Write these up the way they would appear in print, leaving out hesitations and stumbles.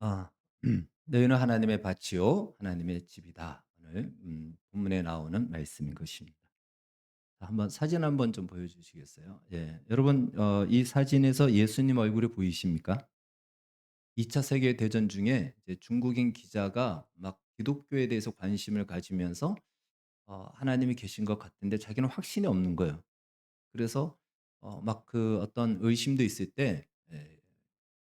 아 "너희는 하나님의 밭이요 하나님의 집이다." 오늘 본문에 나오는 말씀인 것입니다. 한번 사진 한번 좀 보여 주시겠어요? 예. 여러분 이 사진에서 예수님 얼굴이 보이십니까? 2차 세계 대전 중에 이제 중국인 기자가 막 기독교에 대해서 관심을 가지면서 하나님이 계신 것 같은데 자기는 확신이 없는 거예요. 그래서 막 그 어떤 의심도 있을 때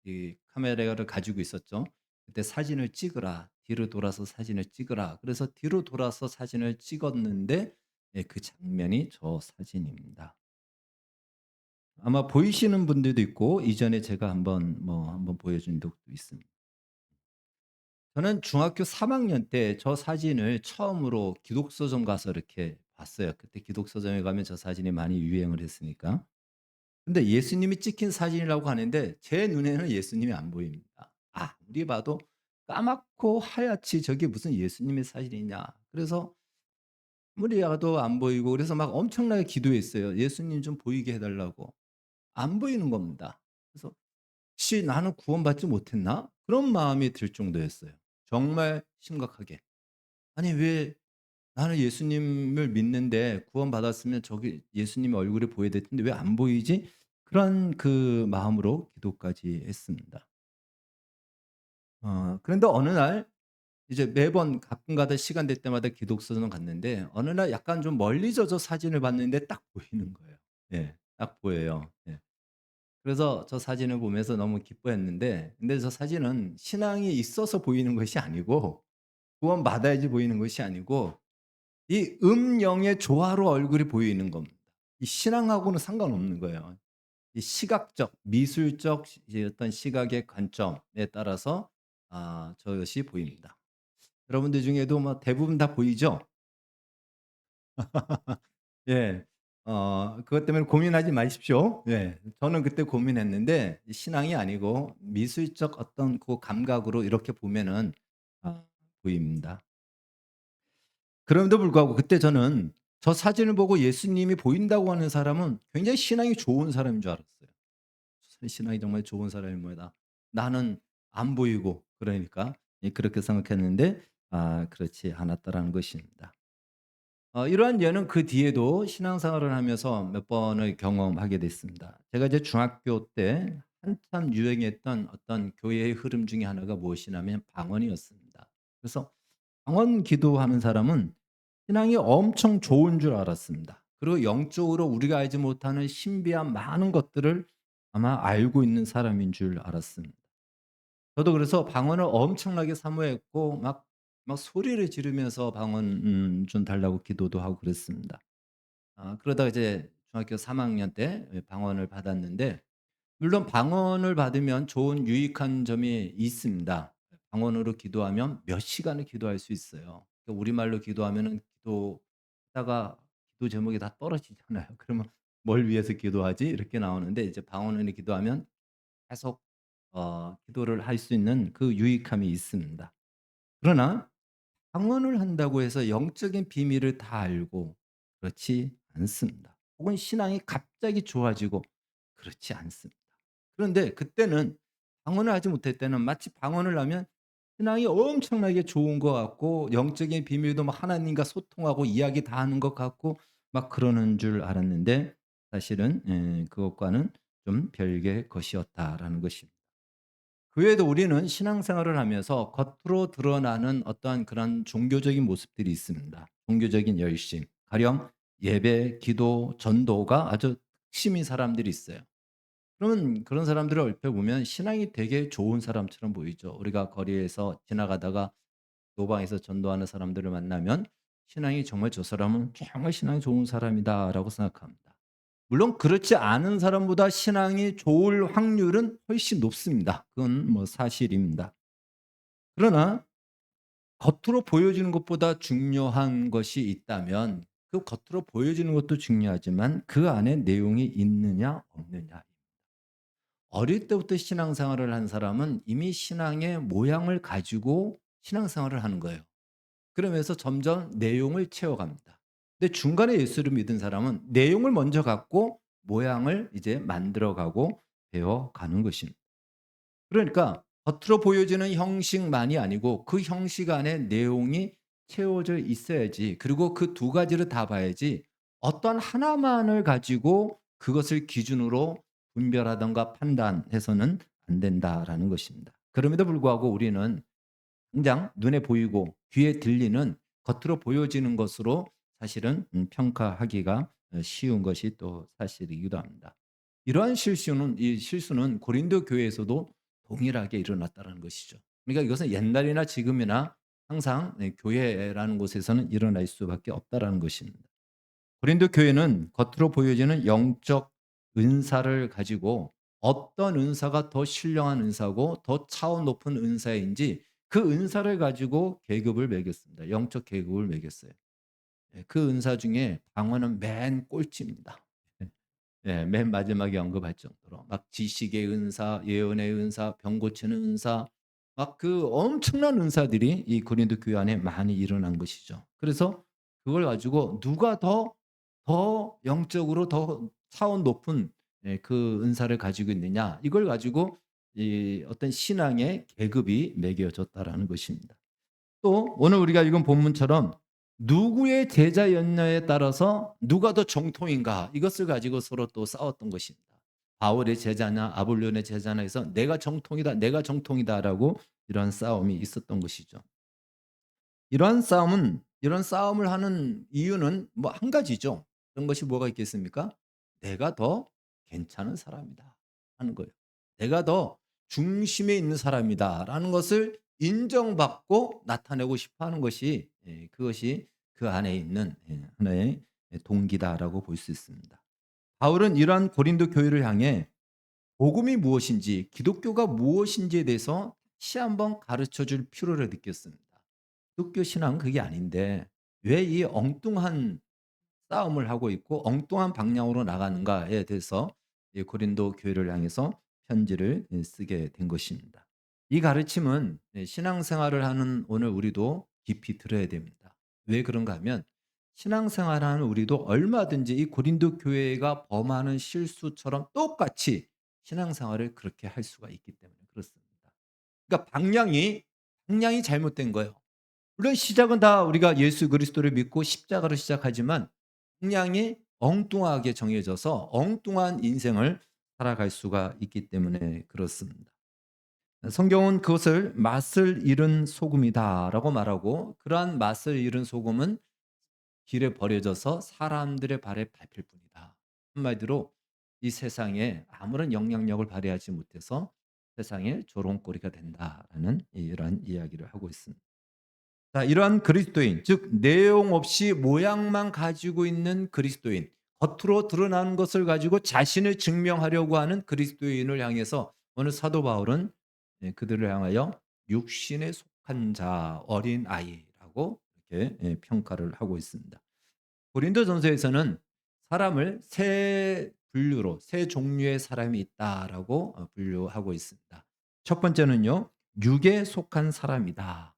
이 카메라를 가지고 있었죠. 그때 "사진을 찍으라. 뒤로 돌아서 사진을 찍으라." 그래서 뒤로 돌아서 사진을 찍었는데 그 장면이 저 사진입니다. 아마 보이시는 분들도 있고 이전에 제가 한번 보여준 적도 있습니다. 저는 중학교 3 학년 때 저 사진을 처음으로 기독서점 가서 이렇게 봤어요. 그때 기독서점에 가면 저 사진이 많이 유행을 했으니까. 근데 예수님이 찍힌 사진이라고 하는데 제 눈에는 예수님이 안 보입니다. 아무리 봐도 까맣고 하얗지 저게 무슨 예수님의 사진이냐. 그래서 아무리 봐도 안 보이고 그래서 막 엄청나게 기도했어요. 예수님 좀 보이게 해 달라고. 안 보이는 겁니다. 그래서 '혹시 나는 구원받지 못했나?' 그런 마음이 들 정도였어요. 정말 심각하게. 아니 왜 나는 예수님을 믿는데 구원받았으면 저기 예수님의 얼굴이 보여야 될 텐데 왜 안 보이지? 그런 그 마음으로 기도까지 했습니다. 그런데 어느 날 이제 매번 가끔가다 시간 될 때마다 기독서점 갔는데 어느 날 약간 좀 멀리서 저 사진을 봤는데 딱 보이는 거예요. 예. 딱 보여요. 예. 그래서 저 사진을 보면서 너무 기뻐했는데 근데 저 사진은 신앙이 있어서 보이는 것이 아니고 구원받아야지 보이는 것이 아니고 이 음영의 조화로 얼굴이 보이는 겁니다. 이 신앙하고는 상관없는 거예요. 이 시각적, 미술적 이제 어떤 시각의 관점에 따라서 저것이 보입니다. 여러분들 중에도 뭐 대부분 다 보이죠? 예. 그것 때문에 고민하지 마십시오. 예. 저는 그때 고민했는데 이 신앙이 아니고 미술적 어떤 그 감각으로 이렇게 보면은 아 보입니다. 그럼에도 불구하고 그때 저는 저 사진을 보고 예수님이 보인다고 하는 사람은 굉장히 신앙이 좋은 사람인 줄 알았어요. 신앙이 정말 좋은 사람이 뭐다. 나는 안 보이고 그러니까 그렇게 생각했는데 그렇지 않았다라는 것입니다. 이러한 예는 그 뒤에도 신앙생활을 하면서 몇 번을 경험하게 됐습니다. 제가 이제 중학교 때 한참 유행했던 어떤 교회의 흐름 중에 하나가 무엇이냐면 방언이었습니다. 그래서 방언 기도하는 사람은 신앙이 엄청 좋은 줄 알았습니다. 그리고 영적으로 우리가 알지 못하는 신비한 많은 것들을 아마 알고 있는 사람인 줄 알았습니다. 저도 그래서 방언을 엄청나게 사모했고 막 소리를 지르면서 방언 좀 달라고 기도도 하고 그랬습니다. 그러다가 이제 중학교 3 학년 때 방언을 받았는데 물론 방언을 받으면 좋은 유익한 점이 있습니다. 방언으로 기도하면 몇 시간을 기도할 수 있어요. 그러니까 우리말로 기도하면은 기도하다가 기도 제목이 다 떨어지잖아요. 그러면 '뭘 위해서 기도하지?' 이렇게 나오는데 이제 방언으로 기도하면 계속 기도를 할 수 있는 그 유익함이 있습니다. 그러나 방언을 한다고 해서 영적인 비밀을 다 알고 그렇지 않습니다. 혹은 신앙이 갑자기 좋아지고 그렇지 않습니다. 그런데 그때는 방언을 하지 못할 때는 마치 방언을 하면 신앙이 엄청나게 좋은 것 같고 영적인 비밀도 막 하나님과 소통하고 이야기 다 하는 것 같고 막 그러는 줄 알았는데 사실은 그것과는 좀 별개의 것이었다라는 것입니다. 그 외에도 우리는 신앙생활을 하면서 겉으로 드러나는 어떠한 그런 종교적인 모습들이 있습니다. 종교적인 열심, 가령 예배, 기도, 전도가 아주 핵심인 사람들이 있어요. 그러면 그런 사람들을 얼핏 보면 신앙이 되게 좋은 사람처럼 보이죠. 우리가 거리에서 지나가다가 노방에서 전도하는 사람들을 만나면 신앙이 정말 '저 사람은 정말 신앙이 좋은 사람이다.'라고 생각합니다. 물론 그렇지 않은 사람보다 신앙이 좋을 확률은 훨씬 높습니다. 그건 뭐 사실입니다. 그러나 겉으로 보여지는 것보다 중요한 것이 있다면 그 겉으로 보여지는 것도 중요하지만 그 안에 내용이 있느냐 없느냐. 어릴 때부터 신앙생활을 한 사람은 이미 신앙의 모양을 가지고 신앙생활을 하는 거예요. 그러면서 점점 내용을 채워갑니다. 근데 중간에 예수를 믿은 사람은 내용을 먼저 갖고 모양을 이제 만들어가고 배워가는 것입니다. 그러니까 겉으로 보여지는 형식만이 아니고 그 형식 안에 내용이 채워져 있어야지. 그리고 그 두 가지를 다 봐야지 어떤 하나만을 가지고 그것을 기준으로 분별하든가 판단해서는 안 된다라는 것입니다. 그럼에도 불구하고 우리는 당장 눈에 보이고 귀에 들리는 겉으로 보여지는 것으로 사실은 평가하기가 쉬운 것이 또 사실이기도 합니다. 이러한 실수는 고린도 교회에서도 동일하게 일어났다는 것이죠. 그러니까 이것은 옛날이나 지금이나 항상 교회라는 곳에서는 일어날 수밖에 없다라는 것입니다. 고린도 교회는 겉으로 보여지는 영적 은사를 가지고 어떤 은사가 더 신령한 은사고 더 차원 높은 은사인지 그 은사를 가지고 계급을 매겼습니다. 영적 계급을 매겼어요. 예, 그 은사 중에 방언은 맨 꼴찌입니다. 예, 맨 마지막에 언급할 정도로 막 지식의 은사, 예언의 은사, 병 고치는 은사, 막 그 엄청난 은사들이 이 고린도 교회 안에 많이 일어난 것이죠. 그래서 그걸 가지고 누가 더 영적으로 더 차원 높은 그 은사를 가지고 있느냐 이걸 가지고 이 어떤 신앙의 계급이 매겨졌다라는 것입니다. 또 오늘 우리가 읽은 본문처럼 누구의 제자였냐에 따라서 누가 더 정통인가 이것을 가지고 서로 또 싸웠던 것입니다. 바울의 제자냐 아볼론의 제자냐 해서 내가 정통이다 내가 정통이다라고 이러한 싸움이 있었던 것이죠. 이런 싸움을 하는 이유는 뭐 한 가지죠. 그런 것이 뭐가 있겠습니까? 내가 더 괜찮은 사람이다 하는 거예요. 내가 더 중심에 있는 사람이다라는 것을 인정받고 나타내고 싶어 하는 것이 그것이 그 안에 있는 하나의 동기다라고 볼 수 있습니다. 바울은 이러한 고린도 교회를 향해 복음이 무엇인지 기독교가 무엇인지에 대해서 다시 한번 가르쳐 줄 필요를 느꼈습니다. 기독교 신앙은 그게 아닌데 왜 이 엉뚱한 싸움을 하고 있고 엉뚱한 방향으로 나가는가에 대해서 이 고린도 교회를 향해서 편지를 쓰게 된 것입니다. 이 가르침은 신앙생활을 하는 오늘 우리도 깊이 들어야 됩니다. 왜 그런가 하면 신앙생활하는 우리도 얼마든지 이 고린도 교회가 범하는 실수처럼 똑같이 신앙생활을 그렇게 할 수가 있기 때문에 그렇습니다. 그러니까 방향이 잘못된 거예요. 물론 시작은 다 우리가 예수 그리스도를 믿고 십자가로 시작하지만 방향이 엉뚱하게 정해져서 엉뚱한 인생을 살아갈 수가 있기 때문에 그렇습니다. 성경은 그것을 맛을 잃은 소금이다라고 말하고 그러한 맛을 잃은 소금은 길에 버려져서 사람들의 발에 밟힐 뿐이다. 한마디로 이 세상에 아무런 영향력을 발휘하지 못해서 세상의 조롱거리가 된다라는 이러한 이야기를 하고 있습니다. 자, 이러한 그리스도인, 즉 내용 없이 모양만 가지고 있는 그리스도인, 겉으로 드러나는 것을 가지고 자신을 증명하려고 하는 그리스도인을 향해서 오늘 사도 바울은 그들을 향하여 육신에 속한 자, 어린 아이라고 이렇게 평가를 하고 있습니다. 고린도전서에서는 사람을 세 분류로 세 종류의 사람이 있다라고 분류하고 있습니다. 첫 번째는요, 육에 속한 사람이다.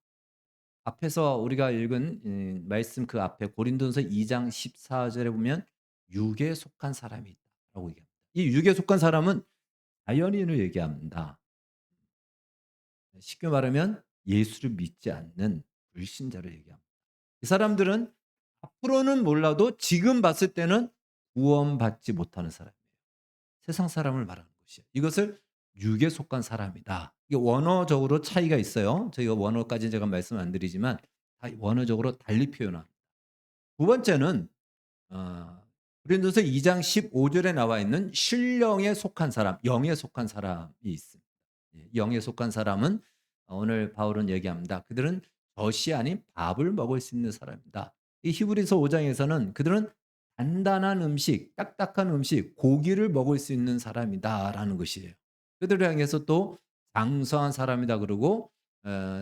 앞에서 우리가 읽은 말씀 그 앞에 고린도전서 2장 14절에 보면 육에 속한 사람이 있다라고 얘기합니다. 이 육에 속한 사람은 자연인을 얘기합니다. 쉽게 말하면 예수를 믿지 않는 불신자를 얘기합니다. 이 사람들은 앞으로는 몰라도 지금 봤을 때는 구원받지 못하는 사람이에요. 세상 사람을 말하는 것이에요. 이것을 육에 속한 사람이다. 이게 원어적으로 차이가 있어요. 저희가 원어까지는 제가 말씀 안 드리지만 다 원어적으로 달리 표현합니다. 두 번째는 고린도서 2장 15절에 나와 있는 신령에 속한 사람, 영에 속한 사람이 있습니다. 예, 영에 속한 사람은 오늘 바울은 얘기합니다. 그들은 젖이 아닌 밥을 먹을 수 있는 사람이다. 이 히브리서 5장에서는 그들은 단단한 음식, 딱딱한 음식, 고기를 먹을 수 있는 사람이다라는 것이에요. 그들을 향해서 또 장성한 사람이다 그러고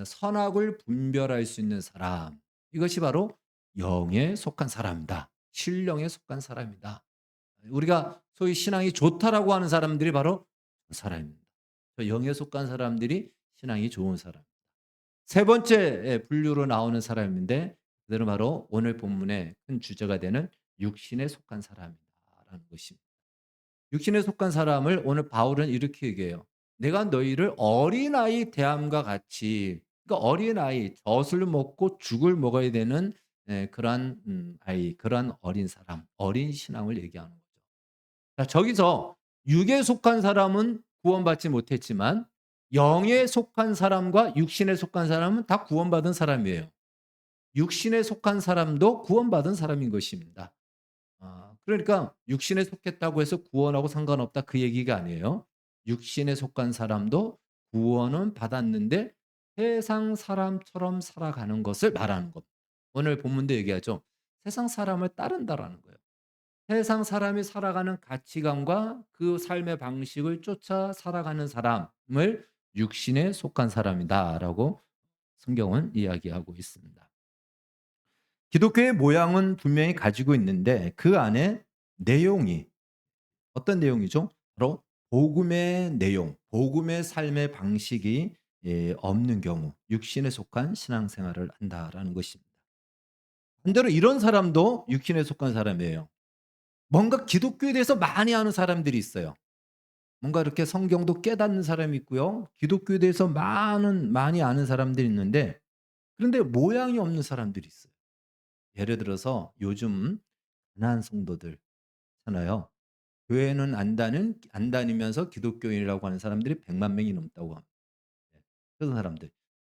선악을 분별할 수 있는 사람. 이것이 바로 영에 속한 사람이다. 신령에 속한 사람이다. 우리가 소위 신앙이 좋다라고 하는 사람들이 바로 그 사람입니다. 영에 속한 사람들이 신앙이 좋은 사람. 세 번째 분류로 나오는 사람인데 그들은 바로 오늘 본문의 큰 주제가 되는 육신에 속한 사람이다라는 것입니다. 육신에 속한 사람을 오늘 바울은 이렇게 얘기해요. 내가 너희를 어린아이 대함과 같이, 그러니까 어린아이 젖을 먹고 죽을 먹어야 되는 그러한 아이, 그러한 어린 사람, 어린 신앙을 얘기하는 거죠. 자, 저기서 육에 속한 사람은 구원받지 못했지만 영에 속한 사람과 육신에 속한 사람은 다 구원받은 사람이에요. 육신에 속한 사람도 구원받은 사람인 것입니다. 그러니까 육신에 속했다고 해서 구원하고 상관없다, 그 얘기가 아니에요. 육신에 속한 사람도 구원은 받았는데 세상 사람처럼 살아가는 것을 말하는 것. 오늘 본문도 얘기하죠. 세상 사람을 따른다라는 거예요. 세상 사람이 살아가는 가치관과 그 삶의 방식을 쫓아 살아가는 사람을 육신에 속한 사람이다라고 성경은 이야기하고 있습니다. 기독교의 모양은 분명히 가지고 있는데 그 안에 내용이 어떤 내용이죠? 바로 복음의 내용, 복음의 삶의 방식이 없는 경우 육신에 속한 신앙생활을 한다라는 것입니다. 반대로 이런 사람도 육신에 속한 사람이에요. 뭔가 기독교에 대해서 많이 아는 사람들이 있어요. 뭔가 이렇게 성경도 깨닫는 사람이 있고요. 기독교에 대해서 많이 아는 사람들이 있는데, 그런데 모양이 없는 사람들이 있어요. 예를 들어서 요즘 가난한 성도들 있잖아요. 교회는 안 다니면서 기독교인이라고 하는 사람들이 100만 명이 넘다고 합니다. 네. 그런 사람들.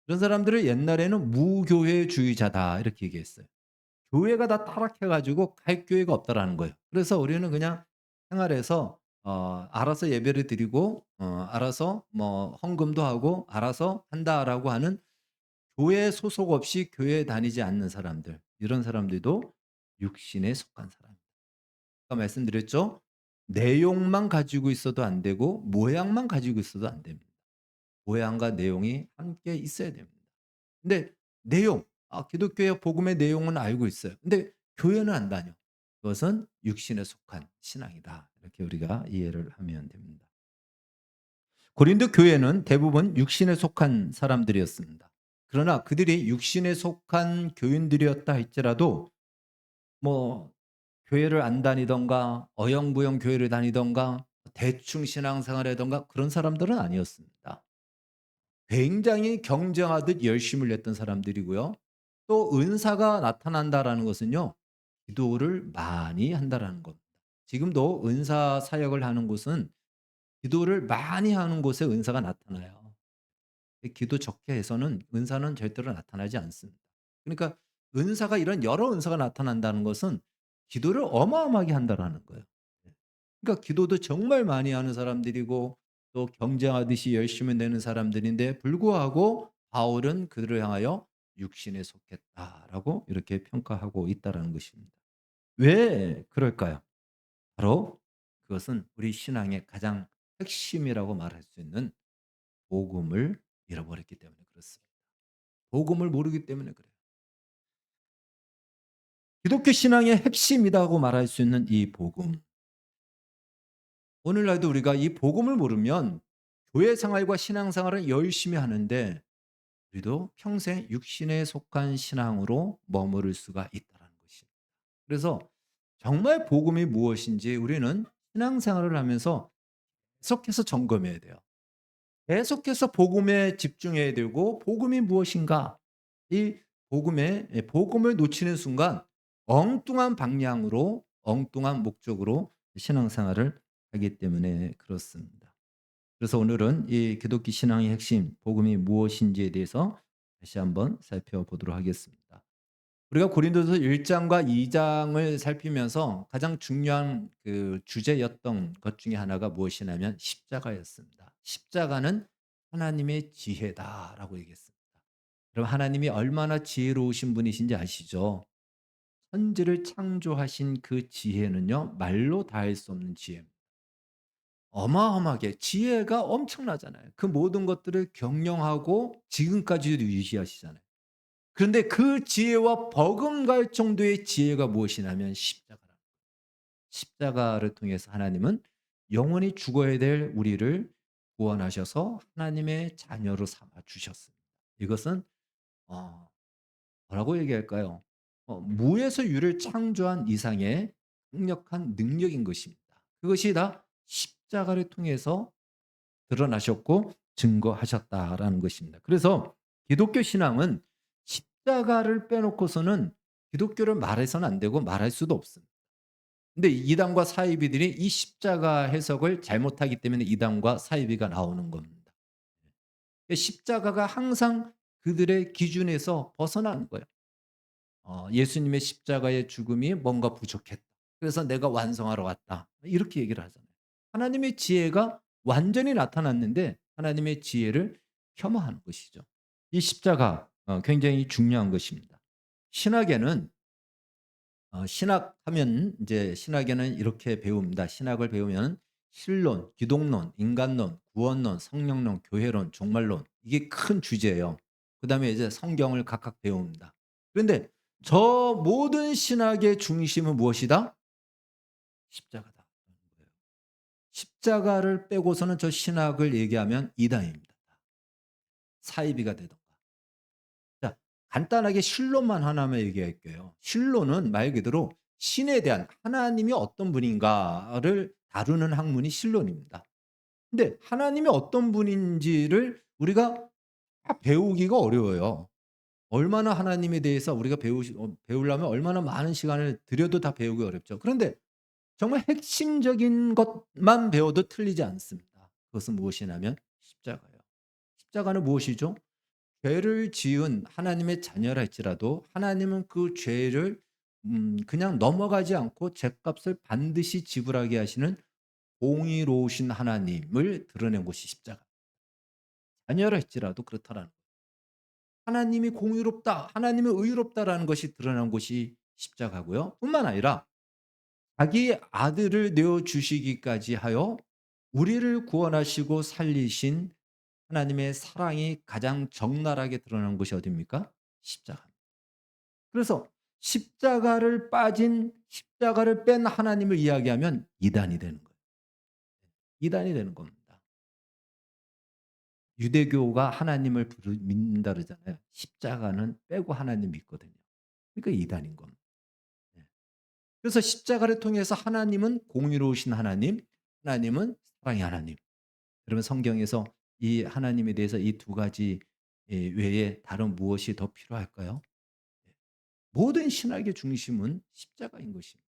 그런 사람들을 옛날에는 무교회주의자다 이렇게 얘기했어요. 교회가 다 타락해 가지고 갈 교회가 없다라는 거예요. 그래서 우리는 그냥 생활에서 알아서 예배를 드리고 알아서 뭐 헌금도 하고 알아서 한다라고 하는, 교회 소속 없이 교회에 다니지 않는 사람들, 이런 사람들도 육신에 속한 사람. 아까 말씀드렸죠? 내용만 가지고 있어도 안 되고 모양만 가지고 있어도 안 됩니다. 모양과 내용이 함께 있어야 됩니다. 근데 내용, 기독교의 복음의 내용은 알고 있어요. 근데 교회는 안 다녀. 그것은 육신에 속한 신앙이다. 이렇게 우리가 이해를 하면 됩니다. 고린도 교회는 대부분 육신에 속한 사람들이었습니다. 그러나 그들이 육신에 속한 교인들이었다 할지라도 뭐 교회를 안 다니던가 어영부영 교회를 다니던가 대충 신앙생활을 하던가 그런 사람들은 아니었습니다. 굉장히 경쟁하듯 열심을 냈던 사람들이고요. 또 은사가 나타난다라는 것은요, 기도를 많이 한다라는 겁니다. 지금도 은사 사역을 하는 곳은 기도를 많이 하는 곳에 은사가 나타나요. 기도 적게 해서는 은사는 절대로 나타나지 않습니다. 그러니까 은사가, 이런 여러 은사가 나타난다는 것은 기도를 어마어마하게 한다라는 거예요. 네. 그러니까 기도도 정말 많이 하는 사람들이고 또 경쟁하듯이 열심히 내는 사람들인데 불구하고 바울은 그들을 향하여 육신에 속했다라고 이렇게 평가하고 있다라는 것입니다. 왜 그럴까요? 바로 그것은 우리 신앙의 가장 핵심이라고 말할 수 있는 복음을 잃어버렸기 때문에 그렇습니다. 복음을 모르기 때문에 그래요. 기독교 신앙의 핵심이라고 말할 수 있는 이 복음. 오늘날도 우리가 이 복음을 모르면 교회 생활과 신앙 생활을 열심히 하는데 우리도 평생 육신에 속한 신앙으로 머무를 수가 있다는 것입니다. 그래서 정말 복음이 무엇인지 우리는 신앙생활을 하면서 계속해서 점검해야 돼요. 계속해서 복음에 집중해야 되고 복음이 무엇인가? 이 복음을 놓치는 순간 엉뚱한 방향으로, 엉뚱한 목적으로 신앙생활을 하기 때문에 그렇습니다. 그래서 오늘은 이 기독교 신앙의 핵심, 복음이 무엇인지에 대해서 다시 한번 살펴보도록 하겠습니다. 우리가 고린도서 1 장과 2 장을 살피면서 가장 중요한 그 주제였던 것 중에 하나가 무엇이냐면 십자가였습니다. 십자가는 하나님의 지혜다라고 얘기했습니다. 그럼 하나님이 얼마나 지혜로우신 분이신지 아시죠? 천지를 창조하신 그 지혜는요, 말로 다할 수 없는 지혜입니다. 어마어마하게 지혜가 엄청나잖아요. 그 모든 것들을 경영하고 지금까지도 유지하시잖아요. 그런데 그 지혜와 버금갈 정도의 지혜가 무엇이냐면 십자가라. 십자가를 통해서 하나님은 영원히 죽어야 될 우리를 구원하셔서 하나님의 자녀로 삼아 주셨습니다. 이것은 어 뭐라고 얘기할까요? 무에서 유를 창조한 이상의 강력한 능력인 것입니다. 그것이 다 십자가를 통해서 드러나셨고 증거하셨다라는 것입니다. 그래서 기독교 신앙은 십자가를 빼놓고서는 기독교를 말해서는 안 되고 말할 수도 없습니다. 근데 이단과 사이비들이 이 십자가 해석을 잘못하기 때문에 이단과 사이비가 나오는 겁니다. 십자가가 항상 그들의 기준에서 벗어나는 거예요. 예수님의 십자가의 죽음이 뭔가 부족했다. 그래서 내가 완성하러 왔다. 이렇게 얘기를 하잖아요. 하나님의 지혜가 완전히 나타났는데 하나님의 지혜를 폄하하는 것이죠. 이 십자가 굉장히 중요한 것입니다. 신학에는 신학하면 이제 신학에는 이렇게 배웁니다. 신학을 배우면 신론, 기독론, 인간론, 구원론, 성령론, 교회론, 종말론 이게 큰 주제예요. 그다음에 이제 성경을 각각 배웁니다. 그런데 저 모든 신학의 중심은 무엇이다? 십자가다. 십자가를 빼고서는 저 신학을 얘기하면 이단입니다. 사이비가 되던가. 자, 간단하게 신론만 하나만 얘기할게요. 신론은 말 그대로 신에 대한 하나님이 어떤 분인가를 다루는 학문이 신론입니다. 근데 하나님이 어떤 분인지를 우리가 다 배우기가 어려워요. 얼마나 하나님에 대해서 우리가 배우려면 얼마나 많은 시간을 들여도 다 배우기 어렵죠. 그런데 정말 핵심적인 것만 배워도 틀리지 않습니다. 그것은 무엇이냐면 십자가예요. 십자가는 무엇이죠? 죄를 지은 하나님의 자녀라 할지라도 하나님은 그 죄를 그냥 넘어가지 않고 죗값을 반드시 지불하게 하시는 공의로우신 하나님을 드러낸 것이 십자가. 자녀라 할지라도 그렇다라는 거예요. 하나님이 공의롭다, 하나님이 의롭다라는 것이 드러난 것이 십자가고요. 뿐만 아니라 자기 아들을 내어 주시기까지 하여 우리를 구원하시고 살리신 하나님의 사랑이 가장 적나라하게 드러난 것이 어디입니까? 십자가입니다. 그래서 십자가를 뺀 하나님을 이야기하면 이단이 되는 거예요. 이단이 되는 겁니다. 유대교가 하나님을 믿는다 그러잖아요. 십자가는 빼고 하나님 믿거든요. 그러니까 이단인 겁니다. 예. 그래서 십자가를 통해서 하나님은 공의로우신 하나님, 하나님은 사랑의 하나님. 그러면 성경에서 이 하나님에 대해서 이 두 가지 외에 다른 무엇이 더 필요할까요? 모든 신학의 중심은 십자가인 것입니다.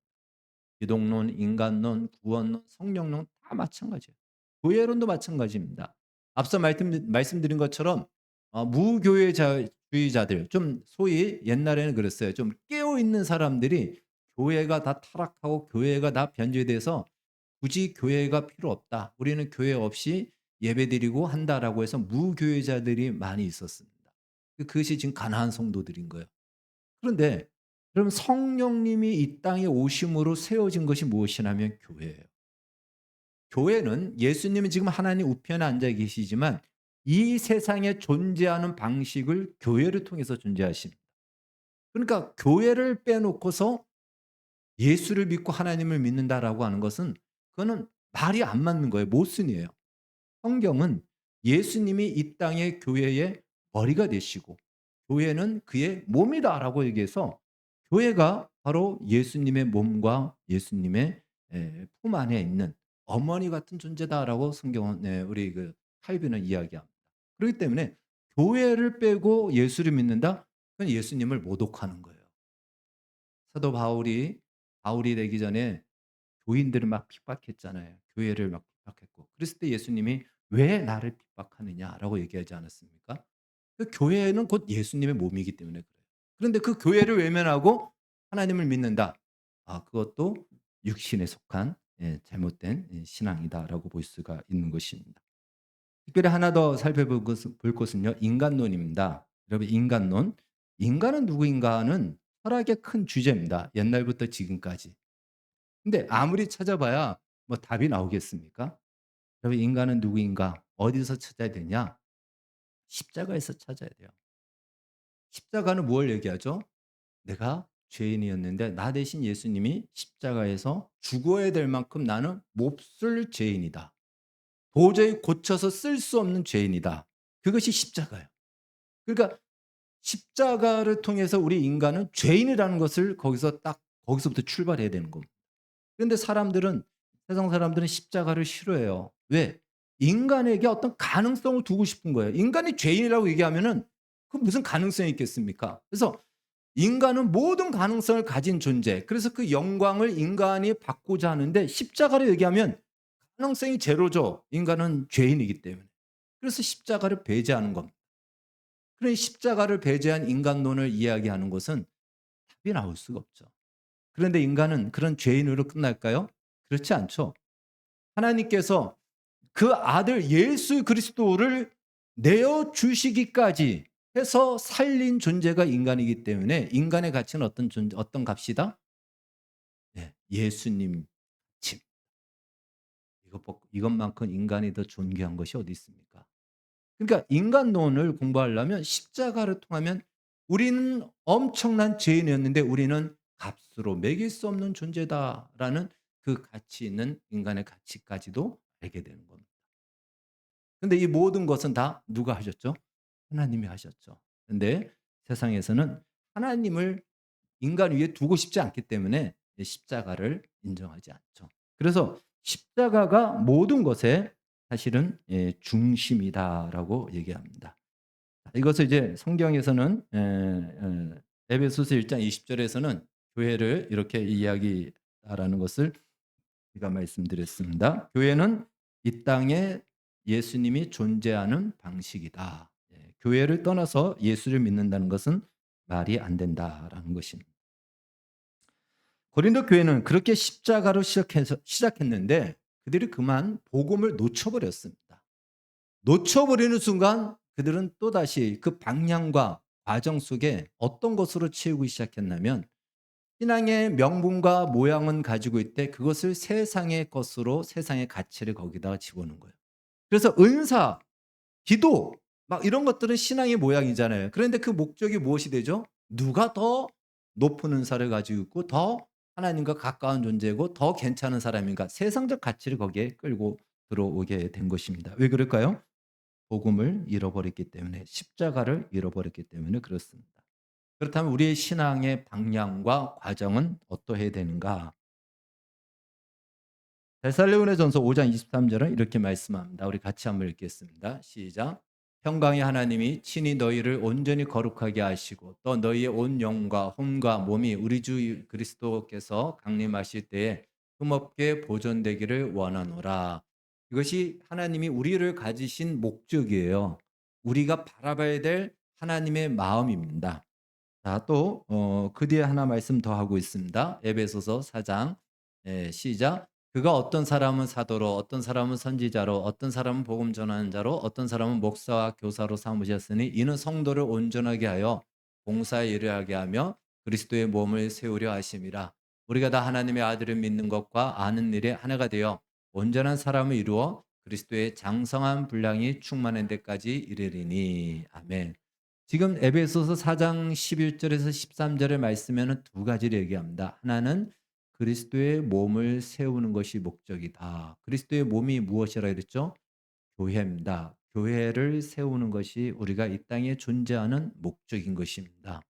기독론, 인간론, 구원론, 성령론 다 마찬가지예요. 교회론도 마찬가지입니다. 앞서 말씀드린 것처럼 무교회주의자들 좀 소위 옛날에는 그랬어요. 좀 깨어 있는 사람들이 교회가 다 타락하고 교회가 다 변질돼서 굳이 교회가 필요 없다. 우리는 교회 없이 예배드리고 한다라고 해서 무교회자들이 많이 있었습니다. 그것이 지금 가나안 성도들인 거예요. 그런데 그럼 성령님이 이 땅에 오심으로 세워진 것이 무엇이냐면 교회예요. 교회는 예수님은 지금 하나님 우편에 앉아 계시지만 이 세상에 존재하는 방식을 교회를 통해서 존재하십니다. 그러니까 교회를 빼놓고서 예수를 믿고 하나님을 믿는다라고 하는 것은 그거는 말이 안 맞는 거예요. 모순이에요. 성경은 예수님이 이 땅의 교회의 머리가 되시고 교회는 그의 몸이다라고 얘기해서 교회가 바로 예수님의 몸과 예수님의 품 안에 있는 어머니 같은 존재다라고 성경은 우리 그 칼빈은 이야기합니다. 그렇기 때문에 교회를 빼고 예수를 믿는다? 그건 예수님을 모독하는 거예요. 사도 바울이 되기 전에 교인들을 막 핍박했잖아요. 교회를 막 핍박했고. 그랬을 때 예수님이 "왜 나를 핍박하느냐?"라고 얘기하지 않았습니까? 그 교회는 곧 예수님의 몸이기 때문에 그래요. 그런데 그 교회를 외면하고 하나님을 믿는다. 그것도 육신에 속한 잘못된 신앙이다라고 볼 수가 있는 것입니다. 특별히 하나 더 볼 것은요. 인간론입니다. 여러분 인간론. 인간은 누구인가는 철학의 큰 주제입니다. 옛날부터 지금까지. 근데 아무리 찾아봐야 뭐 답이 나오겠습니까? 여러분 인간은 누구인가? 어디서 찾아야 되냐? 십자가에서 찾아야 돼요. 십자가는 뭘 얘기하죠? 내가 죄인이었는데 나 대신 예수님이 십자가에서 죽어야 될 만큼 나는 몹쓸 죄인이다. 도저히 고쳐서 쓸 수 없는 죄인이다. 그것이 십자가예요. 그러니까 십자가를 통해서 우리 인간은 죄인이라는 것을 거기서부터 출발해야 되는 겁니다. 그런데 세상 사람들은 십자가를 싫어해요. 왜? 인간에게 어떤 가능성을 두고 싶은 거예요. 인간이 죄인이라고 얘기하면은 그 무슨 가능성이 있겠습니까? 그래서 인간은 모든 가능성을 가진 존재. 그래서 그 영광을 인간이 받고자 하는데 십자가를 얘기하면 가능성이 제로죠. 인간은 죄인이기 때문에. 그래서 십자가를 배제하는 겁니다. 그런 십자가를 배제한 인간론을 이야기하는 것은 답이 나올 수가 없죠. 그런데 인간은 그런 죄인으로 끝날까요? 그렇지 않죠. 하나님께서 그 아들 예수 그리스도를 내어 주시기까지 해서 살린 존재가 인간이기 때문에 인간의 가치는 어떤 존재, 어떤 값이다? 네, 예수님 값. 이것만큼 인간이 더 존귀한 것이 어디 있습니까? 그러니까 인간론을 공부하려면 십자가를 통하면 우리는 엄청난 죄인이었는데 우리는 값으로 매길 수 없는 존재다라는 그 가치 있는 인간의 가치까지도 알게 되는 겁니다. 근데 이 모든 것은 다 누가 하셨죠? 하나님이 하셨죠. 근데 세상에서는 하나님을 인간 위에 두고 싶지 않기 때문에 이 십자가를 인정하지 않죠. 그래서 십자가가 모든 것의 사실은 중심이다라고 얘기합니다. 이것을 이제 성경에서는 에베소서 1장 20절에서는 교회를 이렇게 이야기하라는 것을 제가 말씀드렸습니다. 교회는 이 땅에 예수님이 존재하는 방식이다. 교회를 떠나서 예수를 믿는다는 것은 말이 안 된다라는 것입니다. 고린도 교회는 그렇게 십자가로 시작했는데 그들이 그만 복음을 놓쳐버렸습니다. 놓쳐버리는 순간 그들은 또다시 그 방향과 과정 속에 어떤 것으로 채우기 시작했냐면 신앙의 명분과 모양은 가지고 있되 그것을 세상의 것으로 세상의 가치를 거기다가 집어넣는 거예요. 그래서 은사, 기도 막 이런 것들은 신앙의 모양이잖아요. 그런데 그 목적이 무엇이 되죠? 누가 더 높은 은사를 가지고 있고 더 하나님과 가까운 존재고 더 괜찮은 사람인가? 세상적 가치를 거기에 끌고 들어오게 된 것입니다. 왜 그럴까요? 복음을 잃어버렸기 때문에 십자가를 잃어버렸기 때문에 그렇습니다. 그렇다면 우리의 신앙의 방향과 과정은 어떠해야 되는가? 데살로니가전서 5장 23절은 이렇게 말씀합니다. 우리 같이 한번 읽겠습니다. 시작. 평강의 하나님이 친히 너희를 온전히 거룩하게 하시고 또 너희의 온 영과 혼과 몸이 우리 주 그리스도께서 강림하실 때에 흠없게 보존되기를 원하노라. 이것이 하나님이 우리를 가지신 목적이에요. 우리가 바라봐야 될 하나님의 마음입니다. 자, 또 그 뒤에 하나 말씀 더 하고 있습니다. 에베소서 4장 시작. 그가 어떤 사람은 사도로, 어떤 사람은 선지자로, 어떤 사람은 복음 전하는 자로, 어떤 사람은 목사와 교사로 삼으셨으니 이는 성도를 온전하게 하여 봉사에 이르게 하며 그리스도의 몸을 세우려 하심이라. 우리가 다 하나님의 아들을 믿는 것과 아는 일에 하나가 되어 온전한 사람을 이루어 그리스도의 장성한 분량이 충만한 데까지 이르리니. 아멘. 지금 에베소서 4장 11절에서 13절의 말씀에는 두 가지를 얘기합니다. 하나는 그리스도의 몸을 세우는 것이 목적이다. 그리스도의 몸이 무엇이라 그랬죠? 교회입니다. 교회를 세우는 것이 우리가 이 땅에 존재하는 목적인 것입니다.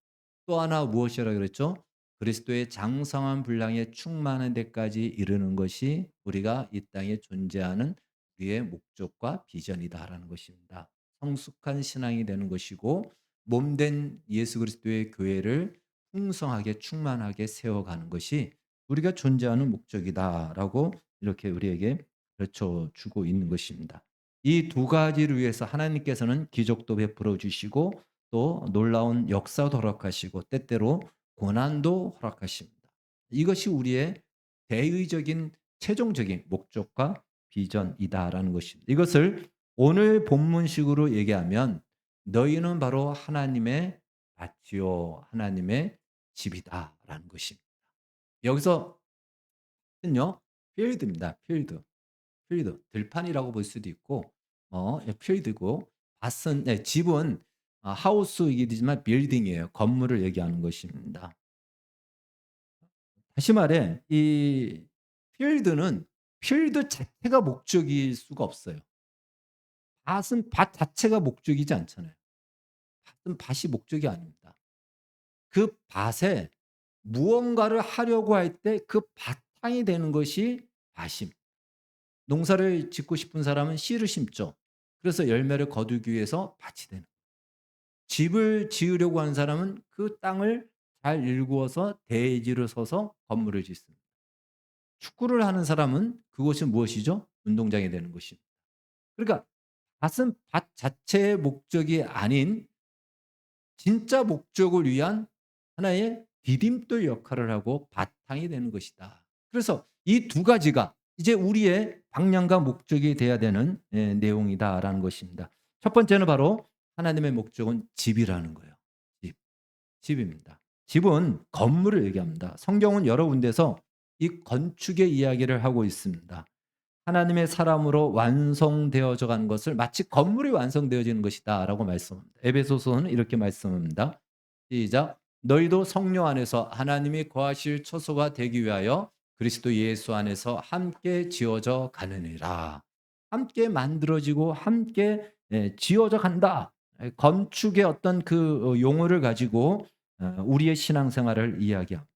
또 하나 무엇이라 그랬죠? 그리스도의 장성한 분량에 충만한 데까지 이르는 것이 우리가 이 땅에 존재하는 우리의 목적과 비전이다라는 것입니다. 성숙한 신앙이 되는 것이고 몸된 예수 그리스도의 교회를 풍성하게 충만하게 세워가는 것이 우리가 존재하는 목적이다라고 이렇게 우리에게 가르쳐 주고 있는 것입니다. 이 두 가지를 위해서 하나님께서는 기적도 베풀어 주시고 또 놀라운 역사도 허락하시고 때때로 고난도 허락하십니다. 이것이 우리의 대의적인 최종적인 목적과 비전이다라는 것입니다. 이것을 오늘 본문식으로 얘기하면 너희는 바로 하나님의 밭이요 하나님의 집이다라는 것입니다. 여기서 요 필드입니다. 필드 들판이라고 볼 수도 있고 필드고 밭은 집은 하우스이지만 빌딩이에요. 건물을 얘기하는 것입니다. 다시 말해 이 필드는 필드 자체가 목적일 수가 없어요. 밭은 밭 자체가 목적이지 않잖아요. 밭은 밭이 목적이 아닙니다. 그 밭에 무언가를 하려고 할 때 그 바탕이 되는 것이 밭입니다. 농사를 짓고 싶은 사람은 씨를 심죠. 그래서 열매를 거두기 위해서 밭이 되는. 집을 지으려고 하는 사람은 그 땅을 잘 일구어서 대지를 서서 건물을 짓습니다. 축구를 하는 사람은 그곳이 무엇이죠? 운동장이 되는 것입니다. 그러니까 밭은 밭 자체의 목적이 아닌 진짜 목적을 위한 하나의 디딤돌 역할을 하고 바탕이 되는 것이다. 그래서 이 두 가지가 이제 우리의 방향과 목적이 돼야 되는 내용이다라는 것입니다. 첫 번째는 바로 하나님의 목적은 집이라는 거예요. 집. 집입니다. 집은 건물을 얘기합니다. 성경은 여러 군데서 이 건축의 이야기를 하고 있습니다. 하나님의 사람으로 완성되어져 가는 것을 마치 건물이 완성되어지는 것이다라고 말씀합니다. 에베소서는 이렇게 말씀합니다. 시작. 너희도 성령 안에서 하나님이 거하실 처소가 되기 위하여 그리스도 예수 안에서 함께 지어져 가느니라. 함께 만들어지고 함께 지어져 간다. 건축의 어떤 그 용어를 가지고 우리의 신앙생활을 이야기합니다.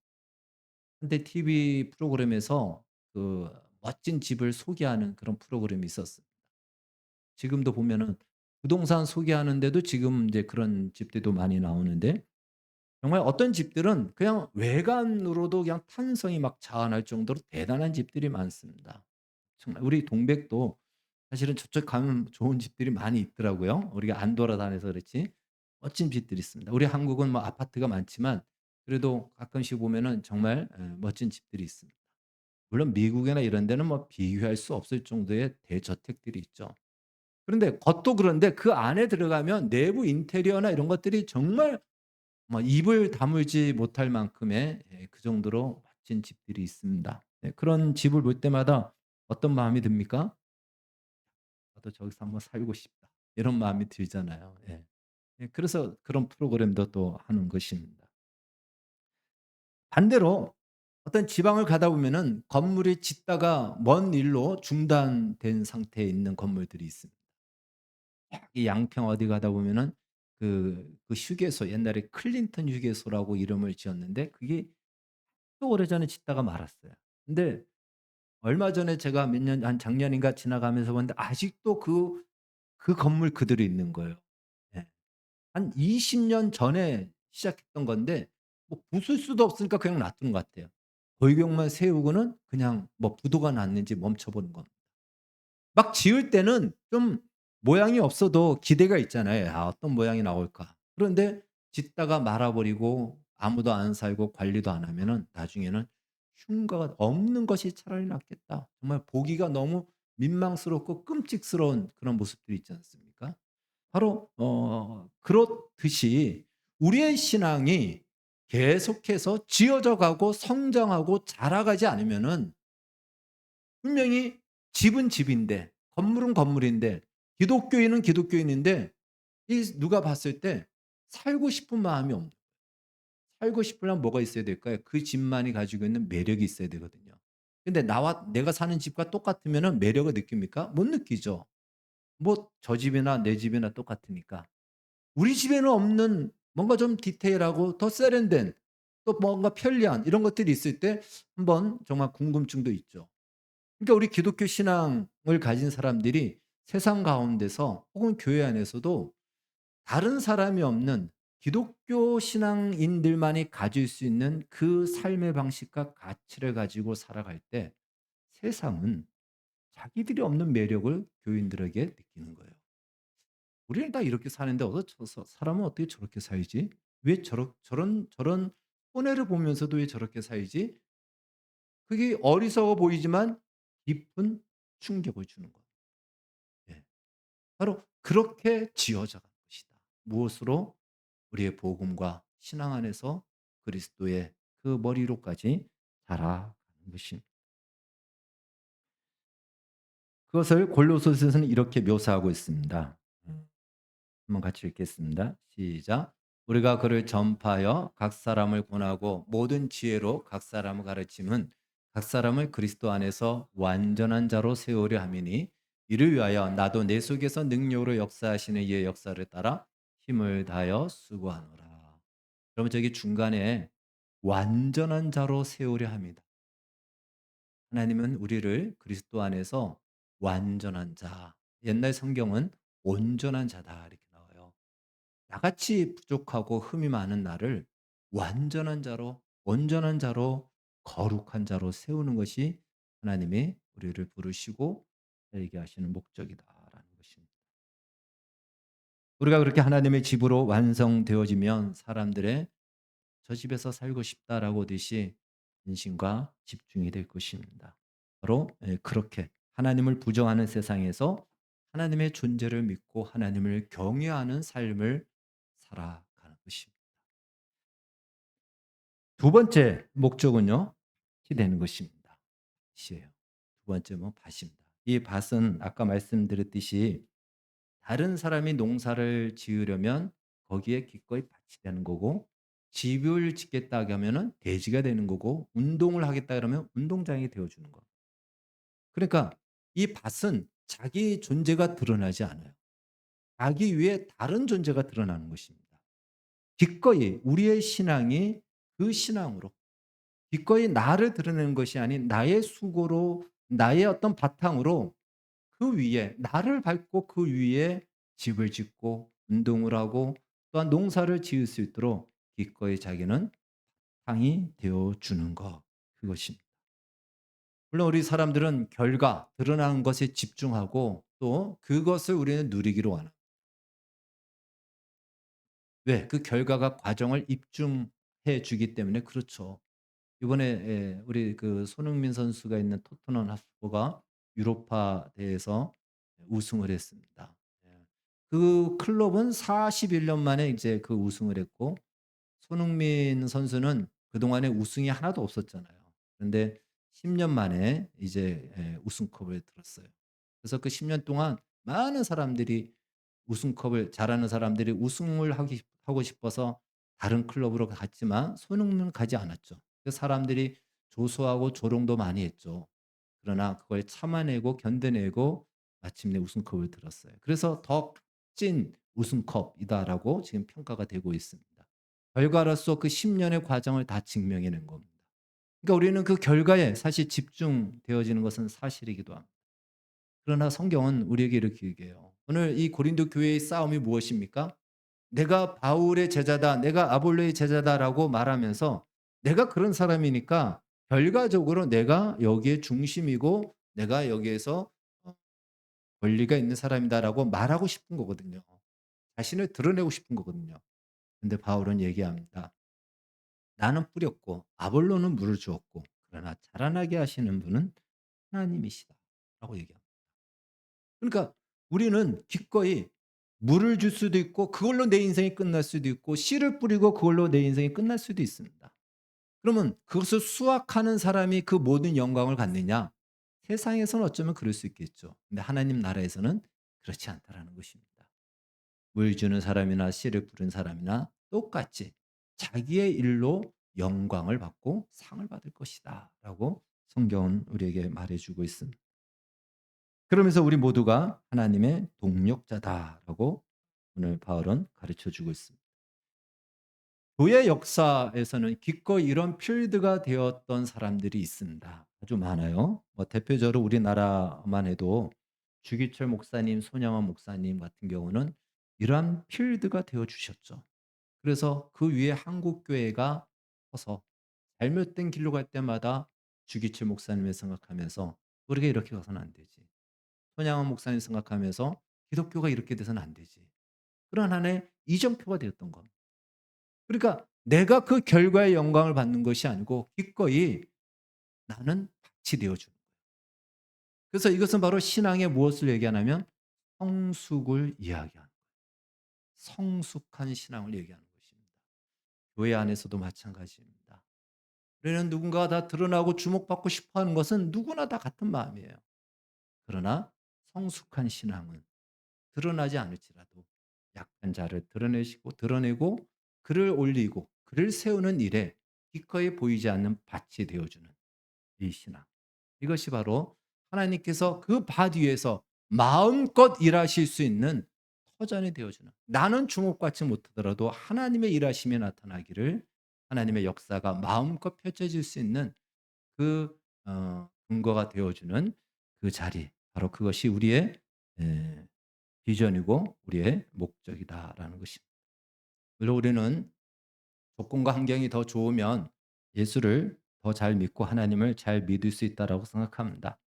한때 TV 프로그램에서 그 멋진 집을 소개하는 그런 프로그램이 있었어요. 지금도 보면은 부동산 소개하는데도 지금 이제 그런 집들도 많이 나오는데 정말 어떤 집들은 그냥 외관으로도 그냥 탄성이 막 자아날 정도로 대단한 집들이 많습니다. 정말 우리 동백도 사실은 저쪽 가면 좋은 집들이 많이 있더라고요. 우리가 안 돌아다녀서 그렇지 멋진 집들이 있습니다. 우리 한국은 뭐 아파트가 많지만 그래도 가끔씩 보면은 정말 멋진 집들이 있습니다. 물론 미국이나 이런 데는 뭐 비교할 수 없을 정도의 대저택들이 있죠. 그런데 겉도 그런데 그 안에 들어가면 내부 인테리어나 이런 것들이 정말 뭐 입을 다물지 못할 만큼의 그 정도로 멋진 집들이 있습니다. 네, 그런 집을 볼 때마다 어떤 마음이 듭니까? '나도 저기서 한번 살고 싶다.' 이런 마음이 들잖아요. 예. 예, 그래서 그런 프로그램도 또 하는 것입니다. 반대로 어떤 지방을 가다 보면은 건물이 짓다가 먼 일로 중단된 상태에 있는 건물들이 있습니다. 이 양평 어디 가다 보면은 그 휴게소 옛날에 클린턴 휴게소라고 이름을 지었는데 그게 또 오래전에 짓다가 말았어요. 근데 얼마 전에 제가 몇 년 한 작년인가 지나가면서 봤는데 아직도 그 건물 그대로 있는 거예요. 예. 한 20년 전에 시작했던 건데 뭐 부술 수도 없으니까 그냥 놔두는 것 같아요. 골격만 세우고는 그냥 뭐 부도가 났는지 멈춰 보는 겁니다. 막 지을 때는 좀 모양이 없어도 기대가 있잖아요. '아 어떤 모양이 나올까.' 그런데 짓다가 말아 버리고 아무도 안 살고 관리도 안 하면은 나중에는 '흉가가 없는 것이 차라리 낫겠다.' 정말 보기가 너무 민망스럽고 끔찍스러운 그런 모습들이 있지 않습니까? 바로 그렇듯이 우리의 신앙이 계속해서 지어져 가고 성장하고 자라가지 않으면은 분명히 집은 집인데 건물은 건물인데 기독교인은 기독교인인데 이 누가 봤을 때 살고 싶은 마음이 없는. 살고 싶으려면 뭐가 있어야 될까요? 그 집만이 가지고 있는 매력이 있어야 되거든요. 근데 나와 내가 사는 집과 똑같으면은 매력을 느낍니까? 못 느끼죠. 뭐 저 집이나 내 집이나 똑같으니까. 우리 집에는 없는 뭔가 좀 디테일하고 더 세련된 또 뭔가 편리한 이런 것들이 있을 때 한번 정말 궁금증도 있죠. 그러니까 우리 기독교 신앙을 가진 사람들이 세상 가운데서 혹은 교회 안에서도 다른 사람이 없는 기독교 신앙인들만이 가질 수 있는 그 삶의 방식과 가치를 가지고 살아갈 때 세상은 자기들이 없는 매력을 교인들에게 느끼는 거예요. 우리는 다 이렇게 사는데 사람은 어떻게 저렇게 살지? 왜 저런 손해를 보면서도 왜 저렇게 살지? 그게 어리석어 보이지만 깊은 충격을 주는 거예요. 예. 바로 그렇게 지어져 간 것이다. 무엇으로? 우리의 복음과 신앙 안에서 그리스도의 그 머리로까지 자라가는 것입니다. 그것을 골로새서는 이렇게 묘사하고 있습니다. 한번 같이 읽겠습니다. 시작. 우리가 그를 전파하여 각 사람을 권하고 모든 지혜로 각 사람을 가르침은 각 사람을 그리스도 안에서 완전한 자로 세우려 함이니 이를 위하여 나도 내 속에서 능력으로 역사하시는 이의 역사를 따라 힘을 다하여 수고하노라. 그러면 저기 중간에 완전한 자로 세우려 합니다. 하나님은 우리를 그리스도 안에서 완전한 자. 옛날 성경은 온전한 자다 이렇게 나와요. 나같이 부족하고 흠이 많은 나를 완전한 자로, 온전한 자로, 거룩한 자로 세우는 것이 하나님이 우리를 부르시고 살게 하시는 목적이다라는 것입니다. 우리가 그렇게 하나님의 집으로 완성되어지면 사람들의 '저 집에서 살고 싶다.'라고 하듯이 관심과 집중이 될 것입니다. 바로 그렇게 하나님을 부정하는 세상에서 하나님의 존재를 믿고 하나님을 경외하는 삶을 살아가는 것입니다. 두 번째 목적은요. 밭이 되는 것입니다. 밭이에요. 두 번째 뭐 밭입니다. 이 밭은 아까 말씀드렸듯이 다른 사람이 농사를 지으려면 거기에 기꺼이 밭이 되는 거고 집을 짓겠다 하면은 대지가 되는 거고 운동을 하겠다 그러면 운동장이 되어 주는 거. 그러니까 이 밭은 자기 존재가 드러나지 않아요. 자기 위에 다른 존재가 드러나는 것입니다. 기꺼이 우리의 신앙이 그 신앙으로 기꺼이 나를 드러내는 것이 아닌 나의 수고로 나의 어떤 바탕으로 그 위에 나를 밟고 그 위에 집을 짓고 운동을 하고 또한 농사를 지을 수 있도록 기꺼이 자기는 땅이 되어 주는 것 그것입니다. 물론 우리 사람들은 결과 드러나는 것에 집중하고 또 그것을 우리는 누리기로 하는 왜? 그 결과가 과정을 입증해 주기 때문에 그렇죠. 이번에 우리 그 손흥민 선수가 있는 토트넘 핫스퍼가 유로파 대회에서 우승을 했습니다. 예. 그 클럽은 41년 만에 이제 그 우승을 했고 손흥민 선수는 그동안에 우승이 하나도 없었잖아요. 그런데 10년 만에 이제 우승컵을 들었어요. 그래서 그 10년 동안 많은 사람들이 우승컵을 잘하는 사람들이 우승을 하고 싶어서 다른 클럽으로 갔지만 손흥민은 가지 않았죠. 그 사람들이 조소하고 조롱도 많이 했죠. 그러나 그걸 참아내고 견뎌내고 마침내 우승컵을 들었어요. 그래서 "더 값진 우승컵이다."라고 지금 평가가 되고 있습니다. 결과로서 그 10 년의 과정을 다 증명해 낸 겁니다. 그러니까 우리는 그 결과에 사실 집중되어지는 것은 사실이기도 합니다. 그러나 성경은 우리에게 이렇게 얘기해요. 오늘 이 고린도 교회의 싸움이 무엇입니까? "내가 바울의 제자다. 내가 아볼로의 제자다."라고 말하면서 내가 그런 사람이니까 결과적으로 내가 여기에 중심이고 내가 여기에서 권리가 있는 사람이다라고 말하고 싶은 거거든요. 자신을 드러내고 싶은 거거든요. 근데 바울은 얘기합니다. 나는 뿌렸고 아볼로는 물을 주었고 그러나 자라나게 하시는 분은 하나님이시다라고 얘기합니다. 그러니까 우리는 기꺼이 물을 줄 수도 있고 그걸로 내 인생이 끝날 수도 있고 씨를 뿌리고 그걸로 내 인생이 끝날 수도 있습니다. 그러면 그것을 수확하는 사람이 그 모든 영광을 갖느냐? 세상에서는 어쩌면 그럴 수 있겠죠. 근데 하나님 나라에서는 그렇지 않다라는 것입니다. 물 주는 사람이나 씨를 뿌린 사람이나 똑같이 자기의 일로 영광을 받고 상을 받을 것이다라고 성경은 우리에게 말해 주고 있습니다. 그러면서 우리 모두가 하나님의 동력자다라고 오늘 바울은 가르쳐 주고 있습니다. 교회 역사에서는 기꺼이 이런 필드가 되었던 사람들이 있습니다. 아주 많아요. 뭐 대표적으로 우리나라만 해도 주기철 목사님, 손양원 목사님 같은 경우는 이러한 필드가 되어 주셨죠. 그래서 그 위에 한국 교회가 서서 잘못된 길로 갈 때마다 주기철 목사님을 생각하면서 '우리가 이렇게 가서는 안 되지.' 손양원 목사님 생각하면서 '기독교가 이렇게 돼서는 안 되지.' 그런 하나의 이정표가 되었던 겁니다. 그러니까 내가 그 결과의 영광을 받는 것이 아니고 기꺼이 나는 밭이 되어 주는 거예요. 그래서 이것은 바로 신앙의 무엇을 얘기하냐면 성숙을 이야기하는 성숙한 신앙을 얘기하는 것입니다. 교회 안에서도 마찬가지입니다. 우리는 누군가가 다 드러나고 주목받고 싶어 하는 것은 누구나 다 같은 마음이에요. 그러나 성숙한 신앙은 드러나지 않을지라도 약한 자를 드러내시고 드러내고 그를 올리고 그를 세우는 일에 기꺼이 보이지 않는 밭이 되어주는 이 신앙. 이것이 바로 하나님께서 그 밭 위에서 마음껏 일하실 수 있는 터전이 되어주는 나는 주목받지 못하더라도 하나님의 일하심이 나타나기를 하나님의 역사가 마음껏 펼쳐질 수 있는 그 근거가 되어주는 그 자리 바로 그것이 우리의 에, 비전이고 우리의 목적이다라는 것입니다. 물론 우리는 조건과 환경이 더 좋으면 예수를 더 잘 믿고 하나님을 잘 믿을 수 있다라고 생각합니다.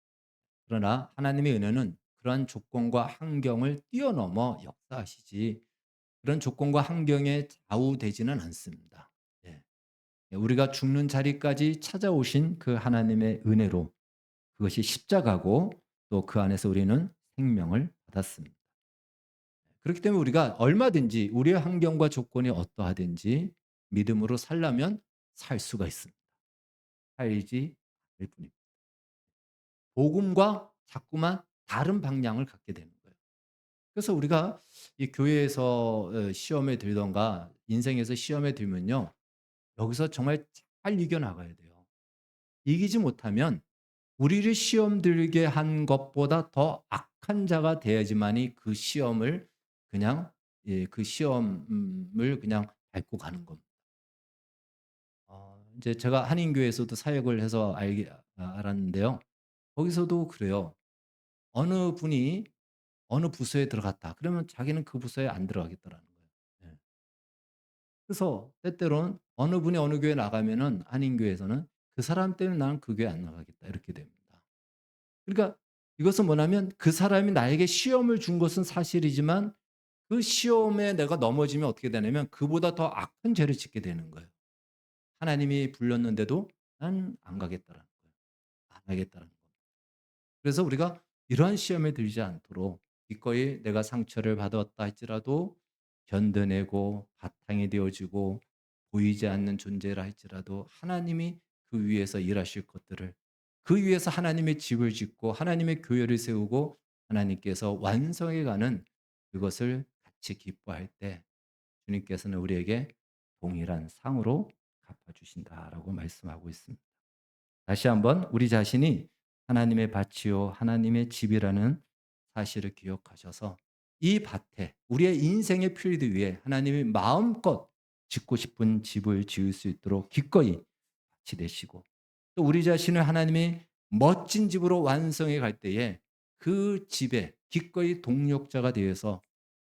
그러나 하나님의 은혜는 그러한 조건과 환경을 뛰어넘어 역사하시지 그런 조건과 환경에 좌우되지는 않습니다. 예. 우리가 죽는 자리까지 찾아오신 그 하나님의 은혜로 그것이 십자가고 또 그 안에서 우리는 생명을 받았습니다. 그렇기 때문에 우리가 얼마든지 우리의 환경과 조건이 어떠하든지 믿음으로 살려면 살 수가 있습니다. 살지 않을 뿐입니다. 복음과 자꾸만 다른 방향을 갖게 되는 거예요. 그래서 우리가 이 교회에서 시험에 들던가 인생에서 시험에 들면요. 여기서 정말 잘 이겨나가야 돼요. 이기지 못하면 우리를 시험 들게 한 것보다 더 악한 자가 돼야지만이 그 시험을 그냥 그 시험을 그냥 밟고 가는 겁니다. 이제 제가 한인교회에서도 사역을 해서 알았는데요. 거기서도 그래요. 어느 분이 어느 부서에 들어갔다. 그러면 자기는 그 부서에 안 들어가겠다라는 거예요. 예. 그래서 때때로는 어느 분이 어느 교회 나가면은 한인교회에서는 그 사람 때문에 나는 그 교회 안 나가겠다. 이렇게 됩니다. 그러니까 이것은 뭐냐면 그 사람이 나에게 시험을 준 것은 사실이지만 그 시험에 내가 넘어지면 어떻게 되냐면 그보다 더 악한 죄를 짓게 되는 거예요. 하나님이 불렀는데도 난 안 가겠다라는 거예요. 안 하겠다라는 거예요. 그래서 우리가 이러한 시험에 들지 않도록 기꺼이 내가 상처를 받았다 할지라도 견뎌내고 바탕이 되어지고 보이지 않는 존재라 할지라도 하나님이 그 위에서 일하실 것들을 그 위에서 하나님의 집을 짓고 하나님의 교회를 세우고 하나님께서 완성해 가는 그것을 같이 기뻐할 때 주님께서는 우리에게 동일한 상으로 갚아주신다라고 말씀하고 있습니다. 다시 한번 우리 자신이 하나님의 밭이요 하나님의 집이라는 사실을 기억하셔서 이 밭에 우리의 인생의 필드 위에 하나님이 마음껏 짓고 싶은 집을 지을 수 있도록 기꺼이 같이 되시고 또 우리 자신을 하나님이 멋진 집으로 완성해 갈 때에 그 집에 기꺼이 동력자가 되어서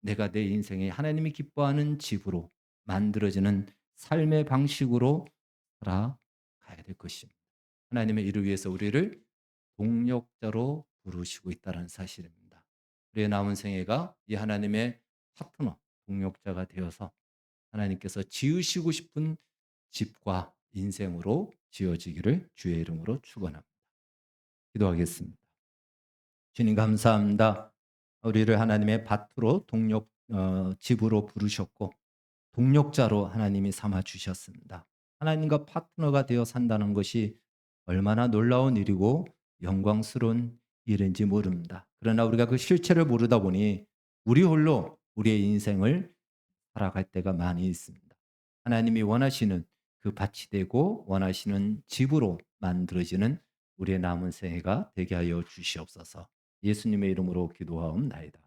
내가 내 인생에 하나님이 기뻐하는 집으로 만들어지는 삶의 방식으로 살아가야 될 것입니다. 하나님의 일을 위해서 우리를 동력자로 부르시고 있다는 사실입니다. 우리의 남은 생애가 이 하나님의 파트너, 동력자가 되어서 하나님께서 지으시고 싶은 집과 인생으로 지어지기를 주의 이름으로 축원합니다. 기도하겠습니다. 주님 감사합니다. 우리를 하나님의 밭으로 집으로 부르셨고 동력자로 하나님이 삼아 주셨습니다. 하나님과 파트너가 되어 산다는 것이 얼마나 놀라운 일이고 영광스러운 일인지 모릅니다. 그러나 우리가 그 실체를 모르다 보니 우리 홀로 우리의 인생을 살아갈 때가 많이 있습니다. 하나님이 원하시는 그 밭이 되고 원하시는 집으로 만들어지는 우리의 남은 생애가 되게 하여 주시옵소서. 예수님의 이름으로 기도하옵나이다.